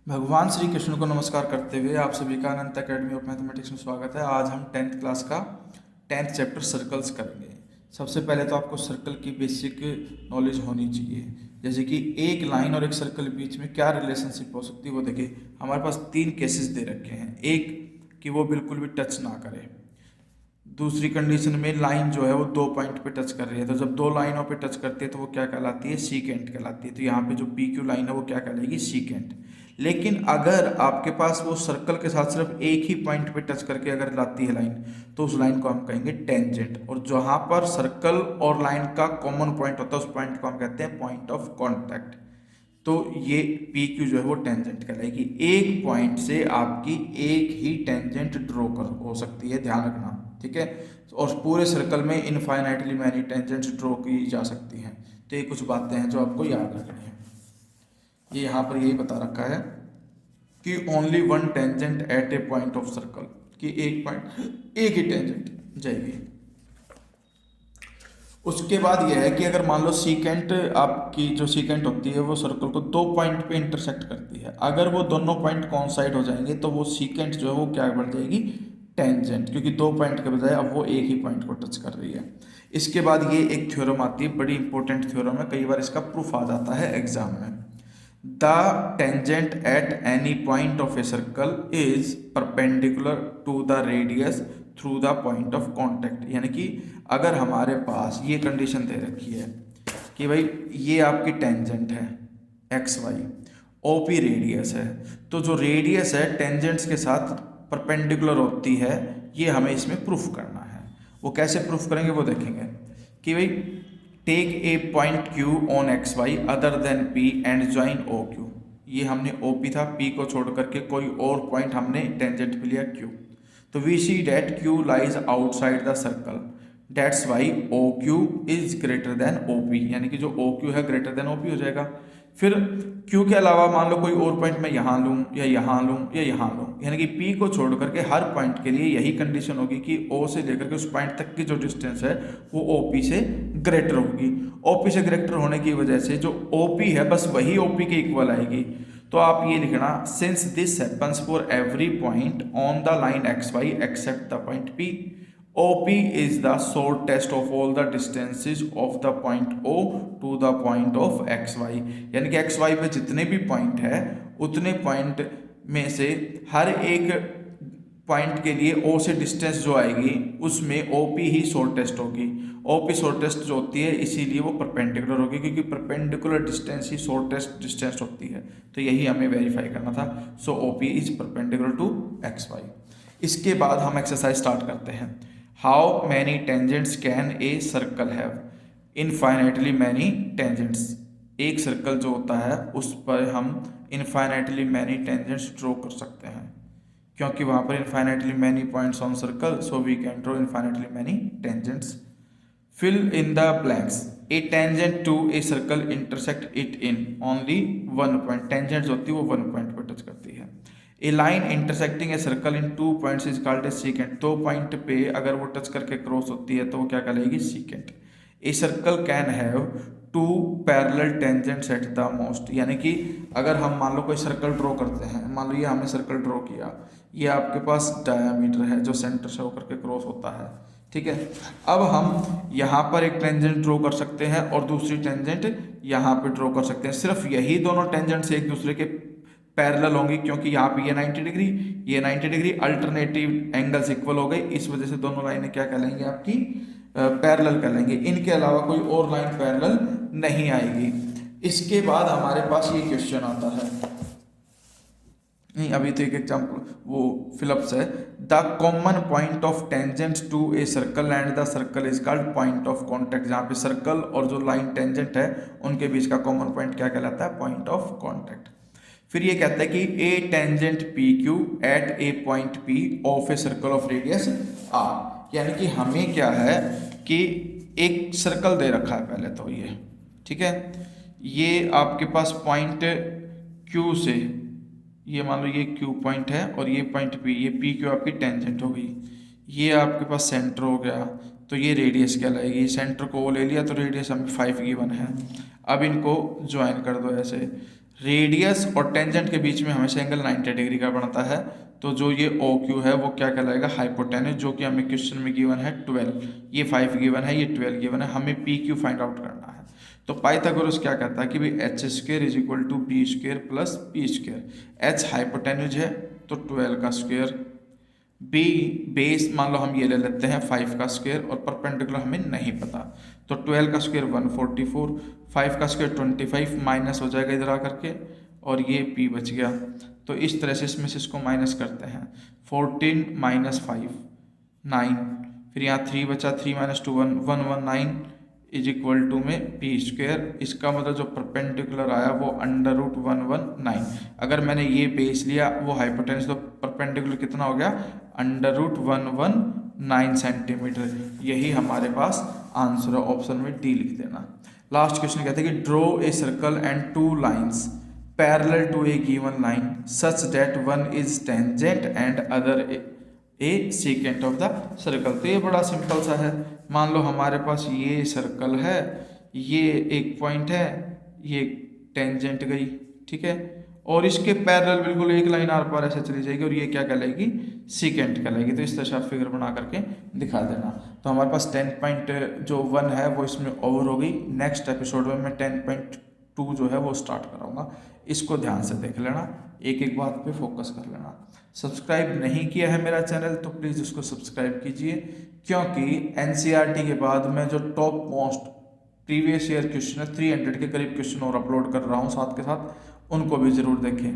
भगवान श्री कृष्ण को नमस्कार करते हुए आप सभी का अनंत अकेडमी ऑफ मैथमेटिक्स में स्वागत है। आज हम 10th क्लास का 10th चैप्टर सर्कल्स करेंगे। सबसे पहले तो आपको सर्कल की बेसिक नॉलेज होनी चाहिए, जैसे कि एक लाइन और एक सर्कल के बीच में क्या रिलेशनशिप हो सकती है। वो देखिए, हमारे पास 3 केसेस दे रखे हैं। एक कि वो बिल्कुल भी टच ना करे, दूसरी कंडीशन में लाइन जो है वो 2 पॉइंट पे टच कर रही है। तो जब 2 लाइनों पे टच करती है तो वो क्या कहलाती है, सीकेंट कहलाती है। तो यहाँ पे जो पी क्यू लाइन है वो क्या कहलाएगी, सीकेंट। लेकिन अगर आपके पास वो सर्कल के साथ सिर्फ एक ही पॉइंट पे टच करके अगर लाती है लाइन, तो उस लाइन को हम कहेंगे टेंजेंट। और जहाँ पर सर्कल और लाइन का कॉमन पॉइंट होता है उस पॉइंट को हम कहते हैं पॉइंट ऑफ कॉन्टैक्ट। तो ये पी क्यू जो है वो टेंजेंट कहलाएगी। एक पॉइंट से आपकी एक ही टेंजेंट ड्रॉ कर हो सकती है, ध्यान रखना, ठीक है। और पूरे सर्कल में इनफाइनाइटली मैनी टेंजेंट्स ड्रॉ की जा सकती हैं। तो ये कुछ बातें हैं जो आपको याद रखनी है। ये यहाँ पर यही बता रखा है कि only one tangent at a point of circle, कि एक पॉइंट एक ही टेंजेंट जाएगी। उसके बाद यह है कि अगर मान लो सीकेंट, आपकी जो सीकेंट होती है वो सर्कल को 2 पॉइंट पे इंटरसेक्ट करती है, अगर वो दोनों पॉइंट कॉन्साइड हो जाएंगे तो वो सीकेंट जो है वो क्या बन जाएगी, टेंजेंट, क्योंकि 2 पॉइंट के बजाय अब वो एक ही पॉइंट को टच कर रही है। इसके बाद ये एक थ्योरम आती है, बड़ी इंपॉर्टेंट थ्योरम है, कई बार इसका प्रूफ आ जाता है एग्जाम में। The tangent at any point of a circle is perpendicular to the radius through the point of contact. यानी कि अगर हमारे पास ये कंडीशन दे रखी है कि भाई ये आपकी टेंजेंट है एक्स वाई, ओपी रेडियस है, तो जो रेडियस है टेंजेंट्स के साथ परपेंडिकुलर होती है, ये हमें इसमें प्रूफ करना है। वो कैसे प्रूफ करेंगे वो देखेंगे कि भाई take a point Q on X Y other than P and join O Q. ये हमने ओ पी था, पी को छोड़ करके कोई और पॉइंट हमने टेंजेंट पे लिया क्यू। तो we see that Q lies outside the circle, that's why O Q is greater than O P, यानी कि जो ओ क्यू है ग्रेटर देन ओ पी हो जाएगा। फिर क्यू के अलावा मान लो कोई और पॉइंट मैं यहाँ लूँ या यहाँ लूँ या यहाँ लूँ, यानी कि पी को छोड़ करके हर पॉइंट के लिए यही कंडीशन होगी कि ओ से लेकर के उस पॉइंट तक की जो डिस्टेंस है वो ओ पी से ग्रेटर होगी। ओ पी से ग्रेटर होने की वजह से जो ओ पी है बस वही ओ पी के इक्वल आएगी। तो आप ये लिखना, since this happens for every point on the line X Y except the point P, OP is the shortest of all the distances of the point O to the point of XY। यानी कि XY पे जितने भी point है उतने point में से हर एक पॉइंट के लिए O से डिस्टेंस जो आएगी उसमें OP ही शॉर्टेस्ट होगी। OP शॉर्टेस्ट जो होती है इसीलिए वो परपेंडिकुलर होगी, क्योंकि परपेंडिकुलर डिस्टेंस ही शॉर्टेस्ट डिस्टेंस होती है। तो यही हमें वेरीफाई करना था। So OP is perpendicular to XY। इसके बाद हम एक्सरसाइज स्टार्ट करते हैं। How many tangents can a circle have, infinitely many tangents. एक सर्कल जो होता है उस पर हम इनफाइनाइटली मैनी टेंजेंट्स ड्रॉ कर सकते हैं, क्योंकि वहाँ पर infinitely many points on circle, so we can draw infinitely many tangents. Fill in the blanks. A tangent to a circle intersect it in only one point. Tangent होती है वो one point पर टच करती है। A line intersecting a circle in 2 points is called a secant. 2 point पे अगर वो touch करके क्रॉस होती है तो वो क्या कहलाएगी, secant. A circle can have 2 parallel tangents at the most. यानी कि अगर हम मान लो कोई सर्कल ड्रॉ करते हैं, मान लो ये हमने सर्कल ड्रॉ किया, ये आपके पास डायामीटर है जो सेंटर से होकर के क्रॉस होता है, ठीक है। अब हम यहाँ पर एक टेंजेंट ड्रॉ कर सकते हैं और दूसरी टेंजेंट यहाँ पे ड्रॉ कर सकते हैं। सिर्फ यही दोनों टेंजेंट्स एक दूसरे के पैरेलल होंगी, क्योंकि यहाँ पे ये 90 डिग्री, ये 90 डिग्री, अल्टरनेटिव एंगल्स इक्वल हो गए, इस वजह से दोनों लाइनें क्या कहलाएंगी, आपकी पैरेलल कहलाएंगी। इनके अलावा कोई और लाइन पैरेलल नहीं आएगी। इसके बाद हमारे पास ये क्वेश्चन आता है, नहीं अभी तो एक एग्जाम्पल वो फिलअप्स है। The common point of tangent to a circle and the circle is called point of contact. जहाँ पे सर्कल और जो लाइन टेंजेंट है उनके बीच का कॉमन पॉइंट क्या कहलाता है, पॉइंट ऑफ कॉन्टैक्ट। फिर ये कहता है कि a tangent P Q at a point P of a circle of radius R. यानी कि हमें क्या है कि एक सर्कल दे रखा है पहले तो ये, ठीक है, ये आपके पास पॉइंट क्यू से, ये मान लो ये क्यू पॉइंट है और ये पॉइंट पी, ये पी क्यू आपकी टेंजेंट हो गई, ये आपके पास सेंटर हो गया, तो ये रेडियस कहलाएगी। सेंटर को ले लिया तो रेडियस हमें 5 गिवन है। अब इनको ज्वाइन कर दो ऐसे, रेडियस और टेंजेंट के बीच में हमेशा एंगल 90 डिग्री का बनता है। तो जो ये ओ क्यू है वो क्या कहलाएगा, हाइपोटेन्यूज, जो कि हमें क्वेश्चन में गिवन है 12, ये 5 गिवन है, ये 12 गिवन है, हमें पी क्यू फाइंड आउट करना है। तो पाइथागोरस क्या कहता है कि भाई H square is equal to B square plus P square. H hypotenuse है तो 12 का स्क्वायर, बी बेस मान लो हम ये ले लेते हैं 5 का स्क्वायर, और परपेंडिकुलर हमें नहीं पता, तो 12 का स्क्वायर 144, 5 का स्क्वायर 25 माइनस हो जाएगा इधर आकर के, और ये p बच गया। तो इस तरह से इसमें से इसको माइनस करते हैं, 14 माइनस 5 9, फिर यहाँ 3 बचा, 3 माइनस 2 1 119 इज इक्वल टू में पी स्क्वायर। इसका मतलब जो परपेंडिकुलर आया वो अंडर रूट 119। अगर मैंने ये बेस लिया वो हाइपोटेन्यूज, तो परपेंडिकुलर कितना हो गया, अंडर रूट 119 सेंटीमीटर। यही हमारे पास आंसर है, ऑप्शन में डी लिख देना। लास्ट क्वेश्चन कहते हैं कि draw a circle and two lines parallel to a given line such that one is tangent and other a secant of the circle. तो ये बड़ा सिंपल सा है। मान लो हमारे पास ये सर्कल है, ये एक पॉइंट है, ये टेंजेंट गई, ठीक है, और इसके पैरेलल बिल्कुल एक लाइन आर पार ऐसे चली जाएगी, और ये क्या कहलाएगी, सीकेंट कहलाएगी। तो इस तरह से आप फिगर बना करके दिखा देना। तो हमारे पास 10.1 है वो इसमें ओवर हो गई। नेक्स्ट एपिसोड में मैं 10.2 जो है वो स्टार्ट कराऊंगा, इसको ध्यान से देख लेना, एक एक बात पे फोकस कर लेना। सब्सक्राइब नहीं किया है मेरा चैनल तो प्लीज़ उसको सब्सक्राइब कीजिए, क्योंकि एनसीईआरटी के बाद मैं जो top most previous year question है 300 के करीब क्वेश्चन और अपलोड कर रहा हूँ साथ के साथ, उनको भी ज़रूर देखें।